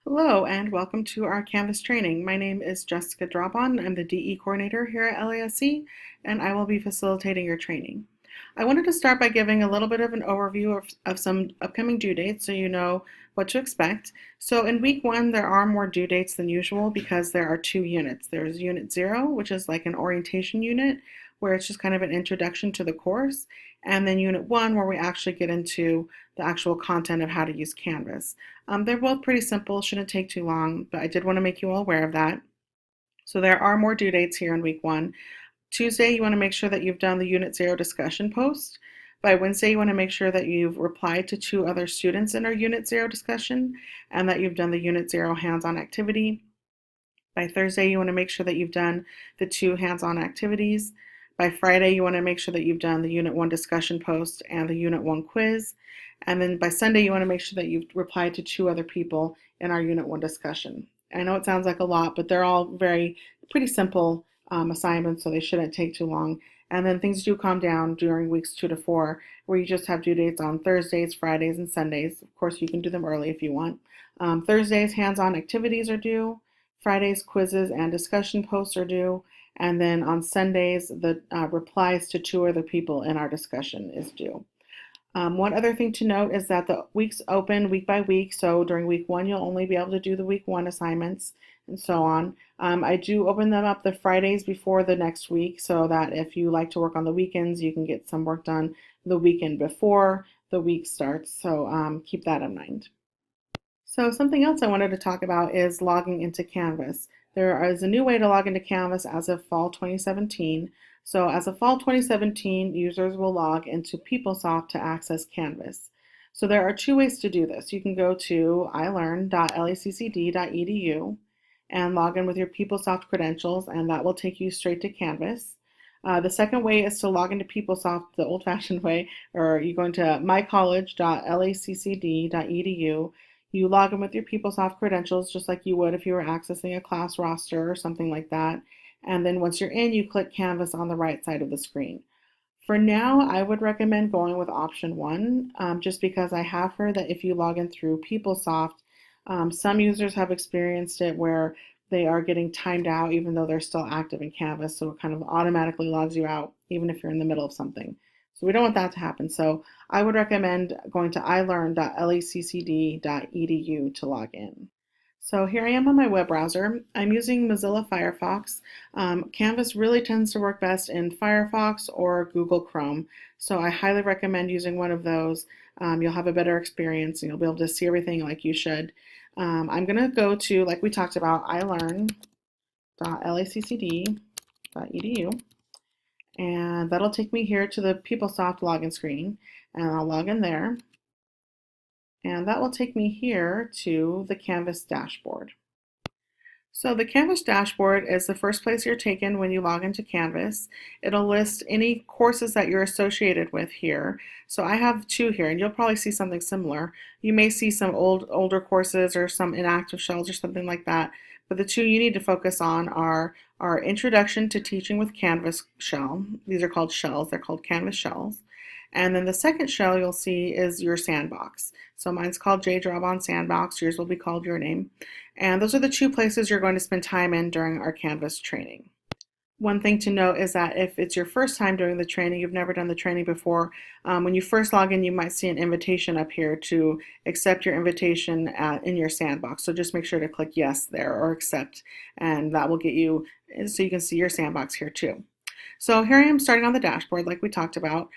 Hello and welcome to our Canvas training. My name is Jessica Drabon. I'm the DE coordinator here at LASC, and I will be facilitating your training. I wanted to start by giving a little bit of an overview of some upcoming due dates so you know what to expect. So in week one, there are more due dates than usual because there are two units. There's unit 0, which is like an orientation unit where it's just kind of an introduction to the course, and then unit 1 where we actually get into the actual content of how to use Canvas. They're both pretty simple, shouldn't take too long, but I did want to make you all aware of that. So there are more due dates here in week one. Tuesday, you want to make sure that you've done the Unit 0 discussion post. By Wednesday, you want to make sure that you've replied to 2 other students in our Unit 0 discussion and that you've done the Unit 0 hands-on activity. By Thursday, you want to make sure that you've done the 2 hands-on activities. By Friday, you want to make sure that you've done the Unit 1 discussion post and the Unit 1 quiz. And then by Sunday, you want to make sure that you've replied to 2 other people in our Unit 1 discussion. I know it sounds like a lot, but they're all pretty simple assignments, so they shouldn't take too long. And then things do calm down during weeks 2 to 4, where you just have due dates on Thursdays, Fridays, and Sundays. Of course, you can do them early if you want. Thursdays, hands-on activities are due. Fridays, quizzes and discussion posts are due. And then on Sundays, the replies to 2 other people in our discussion is due. One other thing to note is that the weeks open week by week. So during week 1, you'll only be able to do the week 1 assignments and so on. I do open them up the Fridays before the next week so that if you like to work on the weekends, you can get some work done the weekend before the week starts. So keep that in mind. So something else I wanted to talk about is logging into Canvas. There is a new way to log into Canvas as of fall 2017. So as of fall 2017, users will log into PeopleSoft to access Canvas. So there are 2 ways to do this. You can go to ilearn.laccd.edu and log in with your PeopleSoft credentials, and that will take you straight to Canvas. The second way is to log into PeopleSoft the old-fashioned way, or you're going to mycollege.laccd.edu. You log in with your PeopleSoft credentials just like you would if you were accessing a class roster or something like that. And then once you're in, you click Canvas on the right side of the screen. For now, I would recommend going with option 1, just because I have heard that if you log in through PeopleSoft, some users have experienced it where they are getting timed out even though they're still active in Canvas, so it kind of automatically logs you out even if you're in the middle of something. So we don't want that to happen. So I would recommend going to ilearn.laccd.edu to log in. So here I am on my web browser. I'm using Mozilla Firefox. Canvas really tends to work best in Firefox or Google Chrome, so I highly recommend using one of those. You'll have a better experience and you'll be able to see everything like you should. I'm going to go to, like we talked about, ilearn.laccd.edu, and that'll take me here to the PeopleSoft login screen, and I'll log in there. And that will take me here to the Canvas dashboard. So the Canvas dashboard is the first place you're taken when you log into Canvas. It'll list any courses that you're associated with here. So I have 2 here, and you'll probably see something similar. You may see some older courses or some inactive shells or something like that, but the 2 you need to focus on are our Introduction to Teaching with Canvas shell. These are called shells, they're called Canvas shells. And then the second shell you'll see is your sandbox. So mine's called JDrawBon Sandbox, yours will be called your name. And those are the 2 places you're going to spend time in during our Canvas training. One thing to note is that if it's your first time doing the training, you've never done the training before, when you first log in, you might see an invitation up here to accept your invitation in your sandbox. So just make sure to click yes there or accept, and that will get you so you can see your sandbox here too. So here I am starting on the dashboard like we talked about.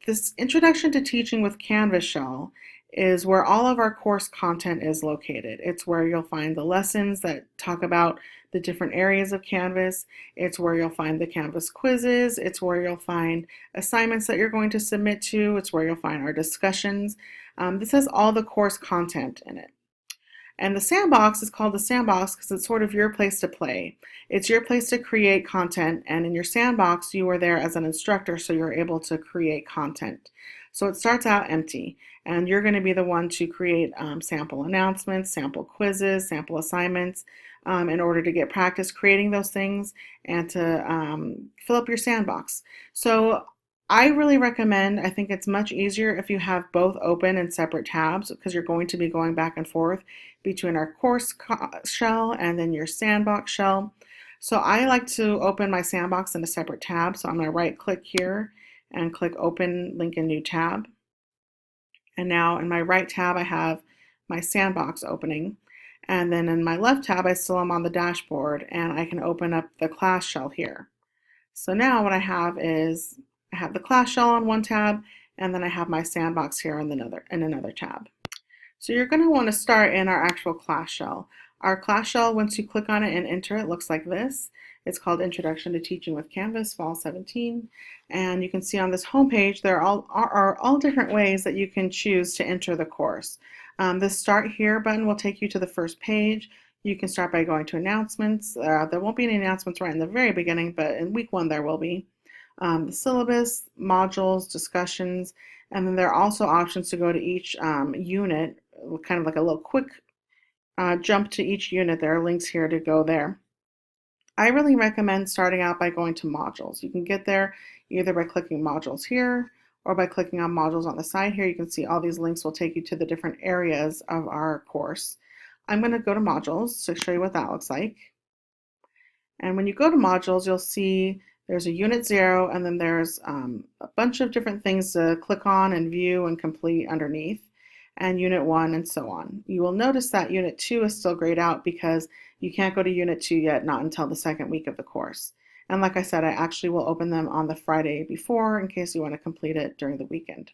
This Introduction to Teaching with Canvas shell is where all of our course content is located. It's where you'll find the lessons that talk about the different areas of Canvas. It's where you'll find the Canvas quizzes. It's where you'll find assignments that you're going to submit to. It's where you'll find our discussions. This has all the course content in it. And the sandbox is called the sandbox because it's sort of your place to play. It's your place to create content, and in your sandbox, you are there as an instructor, so you're able to create content. So it starts out empty, and you're going to be the one to create sample announcements, sample quizzes, sample assignments in order to get practice creating those things and to fill up your sandbox. So I really recommend, I think it's much easier if you have both open in separate tabs because you're going to be going back and forth between our course shell and then your sandbox shell. So I like to open my sandbox in a separate tab. So I'm going to right click here and click open link in new tab. And now in my right tab, I have my sandbox opening. And then in my left tab, I still am on the dashboard and I can open up the class shell here. So now what I have is I have the class shell on one tab, and then I have my sandbox here in another tab. So you're going to want to start in our actual class shell. Our class shell, once you click on it and enter it, looks like this. It's called Introduction to Teaching with Canvas, Fall 17. And you can see on this homepage there are all different ways that you can choose to enter the course. The Start Here button will take you to the first page. You can start by going to announcements. There won't be any announcements right in the very beginning, but in week 1 there will be. The syllabus, modules, discussions, and then there are also options to go to each unit, kind of like a little quick jump to each unit. There are links here to go there. I really recommend starting out by going to modules. You can get there either by clicking modules here or by clicking on modules on the side here. You can see all these links will take you to the different areas of our course. I'm going to go to modules to show you what that looks like. And when you go to modules, you'll see there's a unit 0 and then there's a bunch of different things to click on and view and complete underneath, and unit 1 and so on. You will notice that unit 2 is still grayed out because you can't go to unit 2 yet, not until the second week of the course. And like I said, I actually will open them on the Friday before in case you want to complete it during the weekend.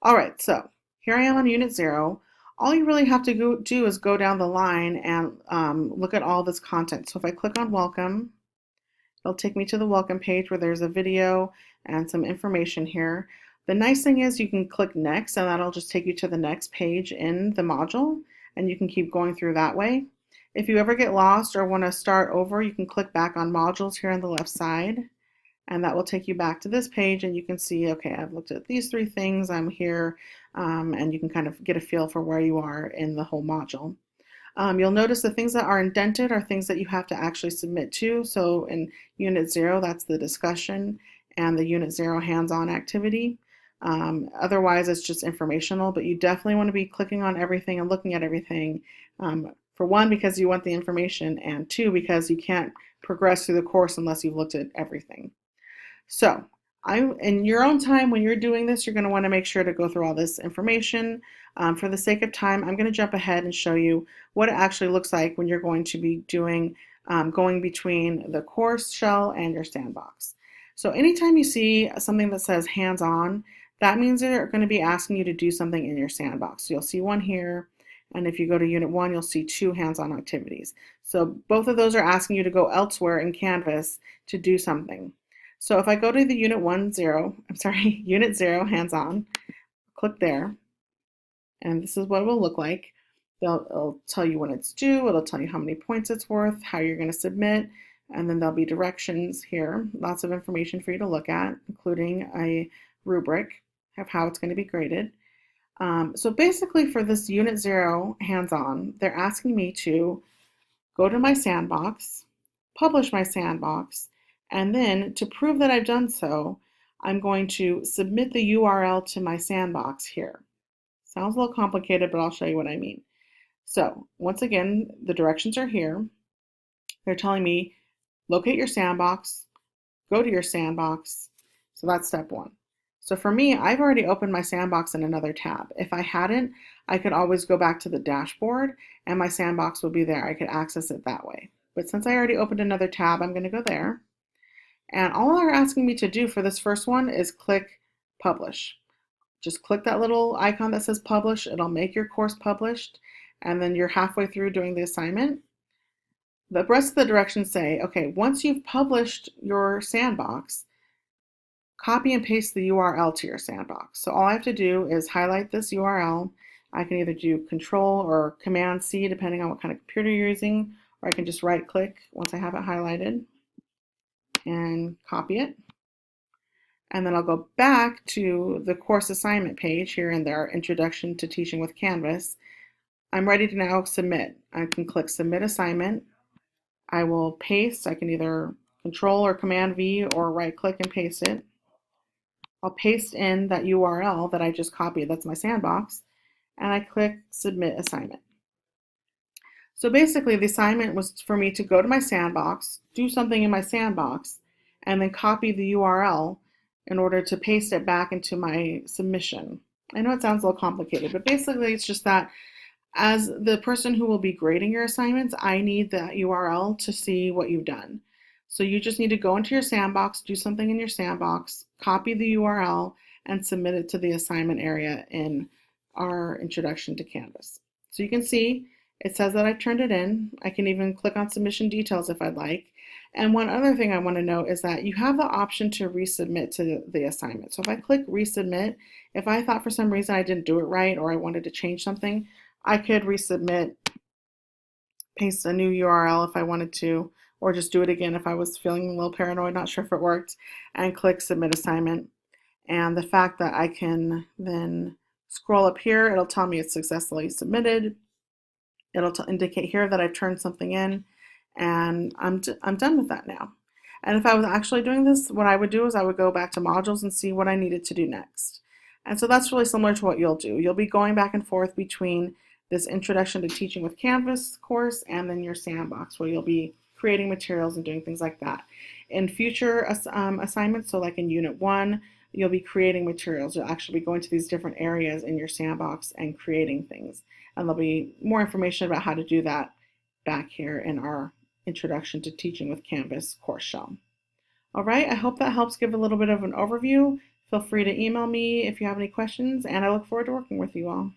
All right, so here I am on unit 0. All you really have to do is go down the line and look at all this content. So if I click on welcome, it'll take me to the welcome page where there's a video and some information here. The nice thing is you can click next and that'll just take you to the next page in the module, and you can keep going through that way. If you ever get lost or want to start over, you can click back on modules here on the left side, and that will take you back to this page, and you can see, okay, I've looked at these 3 things, I'm here, and you can kind of get a feel for where you are in the whole module. You'll notice the things that are indented are things that you have to actually submit to. So in Unit 0, that's the discussion and the Unit 0 hands-on activity. Otherwise, it's just informational, but you definitely want to be clicking on everything and looking at everything. For 1, because you want the information, and 2, because you can't progress through the course unless you've looked at everything. So in your own time, when you're doing this, you're going to want to make sure to go through all this information. For the sake of time, I'm going to jump ahead and show you what it actually looks like when you're going to be doing going between the course shell and your sandbox. So anytime you see something that says hands-on, that means they're going to be asking you to do something in your sandbox. So you'll see one here, and if you go to Unit 1, you'll see 2 hands-on activities. So both of those are asking you to go elsewhere in Canvas to do something. So if I go to the Unit 0 hands-on, click there, and this is what it will look like. It'll tell you when it's due, it'll tell you how many points it's worth, how you're going to submit, and then there'll be directions here, lots of information for you to look at, including a rubric of how it's going to be graded. So basically for this Unit 0 hands-on, they're asking me to go to my sandbox, publish my sandbox, and then to prove that I've done so, I'm going to submit the URL to my sandbox here. Sounds a little complicated, but I'll show you what I mean. So once again, the directions are here. They're telling me, locate your sandbox, go to your sandbox. So that's step 1. So for me, I've already opened my sandbox in another tab. If I hadn't, I could always go back to the dashboard and my sandbox would be there. I could access it that way. But since I already opened another tab, I'm going to go there. And all they're asking me to do for this first one is click publish. Just click that little icon that says publish. It'll make your course published, and then you're halfway through doing the assignment. The rest of the directions say, okay, once you've published your sandbox, copy and paste the URL to your sandbox. So all I have to do is highlight this URL. I can either do Control or Command C depending on what kind of computer you're using, or I can just right click once I have it highlighted and copy it. And then I'll go back to the course assignment page here in their Introduction to Teaching with Canvas. I'm ready to now submit. I can click Submit Assignment. I will paste. I can either Control or Command V or right click and paste it. I'll paste in that URL that I just copied, that's my sandbox, and I click Submit Assignment. So basically the assignment was for me to go to my sandbox, do something in my sandbox, and then copy the URL in order to paste it back into my submission. I know it sounds a little complicated, but basically it's just that as the person who will be grading your assignments, I need that URL to see what you've done. So you just need to go into your sandbox, do something in your sandbox, copy the URL, and submit it to the assignment area in our introduction to Canvas. So you can see it says that I've turned it in. I can even click on submission details if I'd like. And one other thing I want to note is that you have the option to resubmit to the assignment. So if I click resubmit, if I thought for some reason I didn't do it right or I wanted to change something, I could resubmit, paste a new URL if I wanted to, or just do it again if I was feeling a little paranoid, not sure if it worked, and click submit assignment. And the fact that I can then scroll up here, it'll tell me it's successfully submitted. It'll indicate here that I've turned something in, and I'm done with that now. And if I was actually doing this, what I would do is I would go back to modules and see what I needed to do next. And so that's really similar to what you'll do. You'll be going back and forth between this Introduction to Teaching with Canvas course and then your sandbox, where you'll be creating materials and doing things like that. In future assignments, so like in Unit 1, you'll be creating materials. You'll actually be going to these different areas in your sandbox and creating things. And there'll be more information about how to do that back here in our Introduction to Teaching with Canvas course shell. All right, I hope that helps give a little bit of an overview. Feel free to email me if you have any questions, and I look forward to working with you all.